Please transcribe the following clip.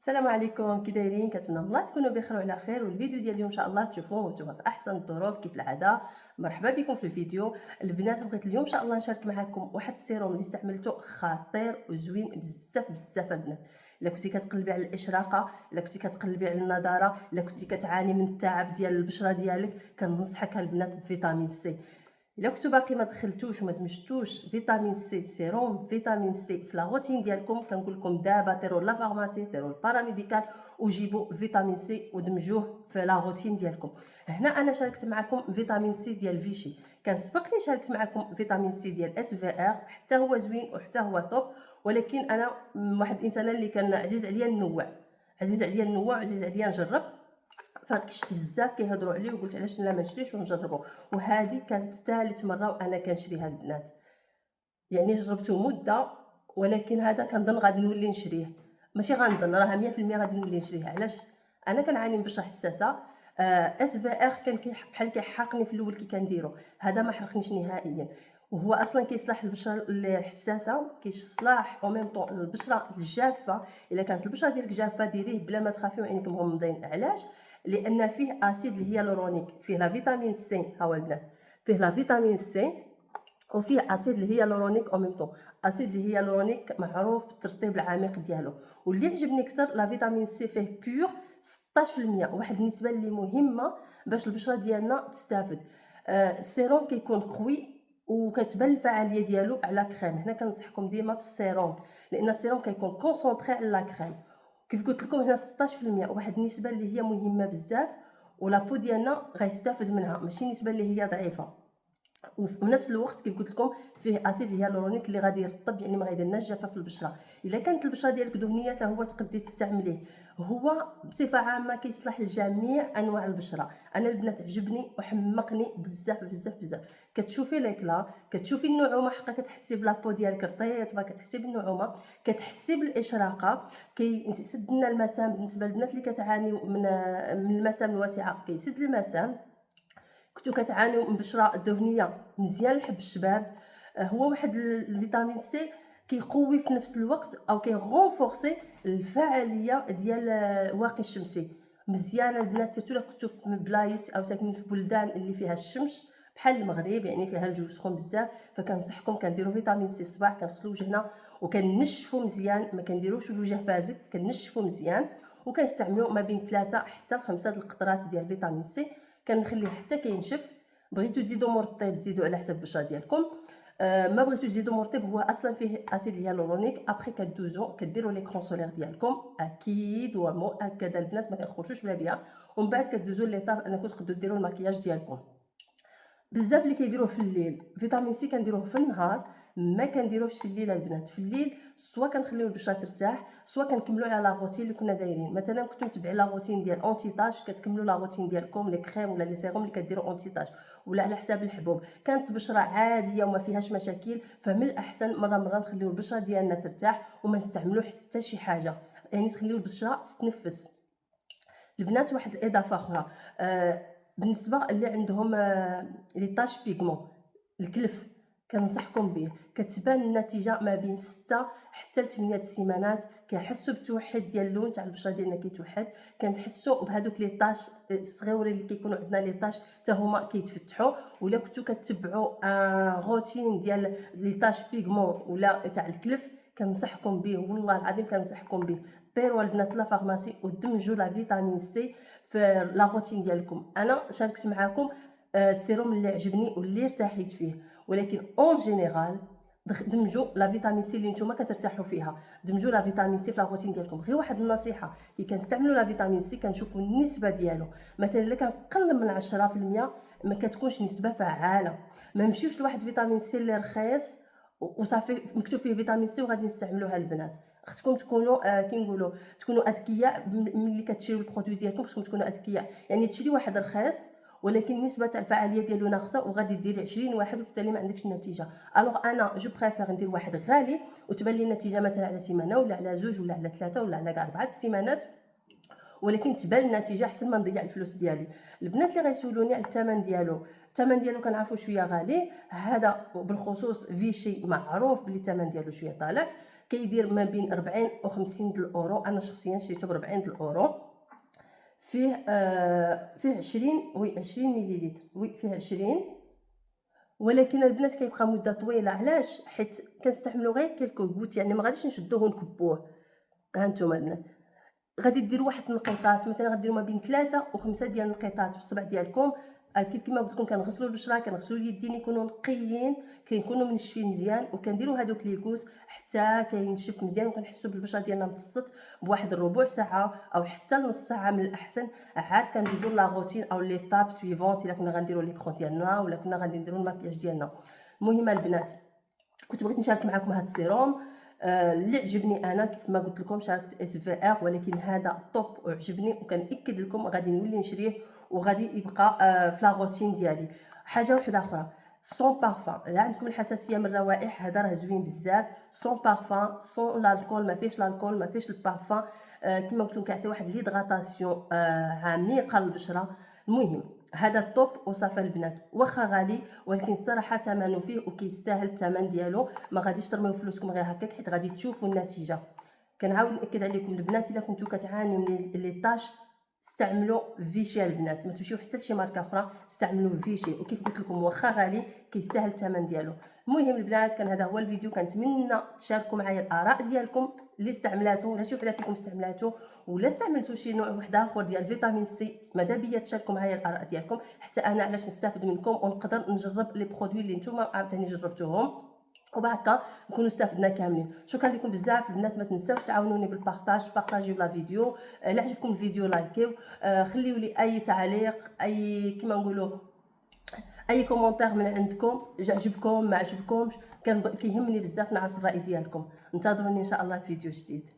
السلام عليكم، كي دايرين؟ كنتمنى من الله تكونوا بخير وعلى خير. والفيديو ديال اليوم ان شاء الله تشوفوه وانتم في احسن الظروف كيف العاده. مرحبا بكم في الفيديو. البنات بغيت اليوم ان شاء الله نشارك معكم واحد السيروم اللي استعملته خطير وزوين بزاف بزاف البنات. الا كنتي كتقلبي على الاشراقه، الا كنتي كتقلبي على النضاره، الا كنتي كتعاني من التعب ديال البشره ديالك، كننصحك البنات بفيتامين سي. الا كنتو باقي ما دخلتوش وما دمجتوش فيتامين سي، سيروم فيتامين سي في لا روتين ديالكم، كنقول لكم دابا طيروا لا فارماسي، طيروا الباراميديكال وجيبوا فيتامين سي ودمجوه في لا روتين ديالكم. هنا انا شاركت معكم فيتامين سي ديال فيشي، كان سبق لي شاركت معكم فيتامين سي ديال اس في ار، حتى هو زوين وحتى هو توب. ولكن انا واحد الانسانه اللي كان عزيز عليا النوع، عزيز عليا النوع، عزيز عليا نجرب. فكشت بزاف كيهضروا عليه وقلت علاش لا ما نشريش ونجربو. وهذه كانت ثالث مره وانا كنشريها البنات، يعني جربته مده، ولكن هذا كنظن غادي نولي نشريه. ماشي غنظن، راه 100% غادي نولي نشريه. علاش؟ انا كنعاني من بشره حساسه. اس في ار كان بحال كيحرقني في الاول كي كنديرو، هذا ما حرقنيش نهائيا. وهو اصلا كيصلح البشره الحساسه، كيصلح او ميم طون البشره الجافه. الا كانت البشره ديالك جافه ديريه بلا ما تخافي وعينك مغمضين. علاش؟ لان فيه اسيد الهيالورونيك، فيه لا فيتامين سي. ها هو البنات، فيه لا فيتامين سي وفيه اسيد الهيالورونيك او ميم طون. اسيد الهيالورونيك معروف بالترطيب العميق ديالو، واللي عجبني اكثر لا فيتامين سي فيه بيور 16%، واحد النسبه اللي مهمه باش البشره ديالنا تستافد. السيروم كيكون قوي وكتبان الفعاليه ديالو على كريم. هنا كنصحكم ديما بالسيروم، لان السيروم كيكون كونسونطري على لا كريم. كيف قلت لكم هنا 16%، واحد النسبه اللي هي مهمه بزاف، ولا بو ديالنا غيستافد منها، ماشي نسبه اللي هي ضعيفه. وفي نفس الوقت كيف قلت لكم فيه اسيد الهيالورونيك اللي غادي يرطب، يعني ما غيديرناش جفاف في البشره. الا كانت البشره ديالك دهنيه حتى هو تقدري تستعمليه. هو بصفه عامه كيصلح لجميع انواع البشره. انا البنات عجبني وحمقني بزاف بزاف بزاف. كتشوفي ليكلا، كتشوفي النعومه، حقا كتحسي بلابو ديالك رطيبه، كتحسي بالنعومه، كتحسي بالاشراقه. كيسد لنا المسام بالنسبه للبنات اللي كتعانيو من المسام الواسعه، كيسد المسام. كنتو كتعانيو من بشره دهنيه، مزيان لحب الشباب. هو واحد الفيتامين سي كيقوي في نفس الوقت او كيغونفورسي الفعاليه ديال الواقي الشمسي. مزيانه البنات، سيرتو الا كنتو في بلايص او ساكنين في بلدان اللي فيها الشمس بحال المغرب، يعني فيها الجو سخون بزاف. فكنصحكم كنديروا فيتامين سي الصباح، كنغسلوا وجهنا وكنشفوا مزيان، ما كنديروش الوجه فازك، كنشفوا مزيان. وكنستعملوا ما بين 3 حتى 5 القطرات ديال فيتامين سي، كنخليه حتى كينشف. بغيتو تزيدوا مرطب تزيدوا على حسب البشره ديالكم. ما بغيتو تزيدوا مرطب، هو اصلا فيه اسيد هيالورونيك. ابخي كدوزو كديروا لي كرون ديالكم، اكيد ومؤكد البنات ما كنخرجوش بلا بيها. ومن بعد كدوزو ليطاب انكم تقدروا ديروا المكياج ديالكم. بزاف اللي كيديروه في الليل، فيتامين سي كنديروه في النهار، ما كنديروهش في الليل البنات. في الليل سوا كنخليو البشره ترتاح، سوا كنكملوا على لا روتين اللي كنا دايرين. مثلا كنتو متبعين لا روتين ديال اونتي تاج، كتكملوا لا روتين ديالكم لي كريم ولا لي سيروم اللي كديروا اونتي تاج، ولا على حساب الحبوب. كانت بشره عاديه وما فيهاش مشاكل، فمن الاحسن مره نخليو البشره ديالنا ترتاح وما نستعملوا حتى شي حاجه، يعني تخليو البشره تتنفس. البنات واحد الاضافه اخرى، بالنسبه اللي عندهم لي طاش بيغمون، الكلف، كنصحكم به. كتبان النتيجه ما بين 6 حتى ل 8 سيمانات، كنحسوا بالتوحد ديال اللون تاع البشره ديالنا كيتوحد. كنحسوا بهذوك لي طاش الصغيورين اللي كيكونوا عندنا لي طاش حتى هما كيتفتحوا. ولا كنتو كتبعوا روتين ديال لي طاش بيغمون ولا تاع الكلف، كنصحكم به، والله العظيم كنصحكم به. طيروا البنات لا فارماسي ودمجوا لا فيتامين سي في لا روتين ديالكم. انا شاركت معكم السيروم اللي عجبني واللي ارتحيت فيه، ولكن اون جينيرال دمجوا لا فيتامين سي اللي نتوما كترتاحوا فيها. دمجوا لا فيتامين سي في لا روتين ديالكم. غير واحد النصيحه، كي كنستعملوا لا فيتامين سي كنشوفوا النسبه ديالو. مثلا الا كان قل من 10% ما كتكونش نسبه فعاله. ما نمشيوش لواحد فيتامين سي اللي رخيص وصافي مكتوب فيه فيتامين سي وغادي نستعملوها البنات. خصكم تكونوا كي نقولوا تكونوا اذكياء ملي كتشريو البرودوي ديالكم. خصكم تكونوا اذكياء، يعني تشري واحد رخيص ولكن نسبه تاع الفعاليه ديالو ناقصه، وغادي ديري 20 واحد وفي التالي ما عندكش النتيجه. الوغ انا جو بريفير ندير واحد غالي وتبان لي النتيجه مثلا على سيمانه ولا على زوج ولا على ثلاثه ولا على كاع 4 سيمانات، ولكن تبان النتيجه احسن ما نضيع الفلوس ديالي. البنات اللي غيسولوني على الثمن ديالو، الثمن ديالو كنعرفوا شويه غالي. هذا بالخصوص فيشي معروف بلي الثمن ديالو شويه طالع. كيدير ما بين 40 و 50 د الاورو. انا شخصيا شريته ب 40 د الاورو. فيه 20 مليلتر، فيه 20. ولكن البنات كيبقى مده طويله. علاش؟ حيت كنستعملو غير كيلكو غوت، يعني ما غاديش نشدوه ونكبوه. ها نتوما البنات غادي ديروا واحد النقيطات، مثلا غديروا ما بين 3 و 5 ديال النقيطات في الصبع ديالكم. اكيد كما قلت لكم كنغسلوا البشره، كنغسلوا اليدين يكونوا نقيين، كيكونوا منشفين مزيان، وكنديروا هذوك ليكوت حتى كينشف مزيان، وكنحسوا بالبشره ديالنا امتصت بواحد الربع ساعه او حتى نص ساعه من الاحسن. عاد كندوزوا لا روتين او لي طاب سويفونت الا كنا غنديروا لي كرون ديالنا ولا كنا غادي نديروا الماكياج ديالنا. المهم البنات كنت بغيت نشارك معكم هذا السيروم اللي عجبني. انا كيف ما قلت لكم شاركت اس في ار، ولكن هذا طوب وعجبني، وكنأكد لكم غادي نولي نشريه وغادي يبقى في لا روتين ديالي. حاجه واحده اخرى، سون بارفان. لا عندكم الحساسيه من الروائح، هذا راه زوين بزاف. سون بارفان، سون الكول، ما فيهش الكول، ما فيهش البارفان. كما قلت لكم كيعطي واحد ليدغاتاسيون عميقه للبشره. المهم هذا الطوب وصافي البنات، واخا غالي ولكن الصراحه ثمنه فيه وكيستاهل الثمن ديالو. ما غاديش ترميو فلوسكم غير هكاك، حيت غادي تشوفوا النتيجه. كنعاود ناكد عليكم البنات، الا كنتو كتعانيو من لي طاش استعملوا فيشي البنات، ما تمشيو حتى لشي ماركه اخرى، استعملوا فيشي. وكيف قلت لكم واخا غالي كيستاهل الثمن ديالو. المهم البنات كان هذا هو الفيديو، كنتمنى تشاركوا معايا الاراء ديالكم اللي استعملاتو، ولا شي وحده فيكم استعملاتو ولا استعملتو شي نوع واحد اخر ديال فيتامين سي. ماذا بيا تشاركوا معايا الاراء ديالكم حتى انا علاش نستافد منكم ونقدر نجرب لي برودوي اللي نتوما عاوتاني جربتوهم، وبهكا نكونوا استفدنا كاملين. شكرا لكم بزاف البنات، ما تنساوش تعاونوني بالبارطاج، بارطاجيو لا فيديو. الا عجبكم الفيديو لايكيو، خليو لي اي تعليق، اي كيما نقولوا اي كومونتير من عندكم، عجبكم ما عجبكمش، كيهمني بزاف نعرف الراي ديالكم. انتظروني ان شاء الله في فيديو جديد.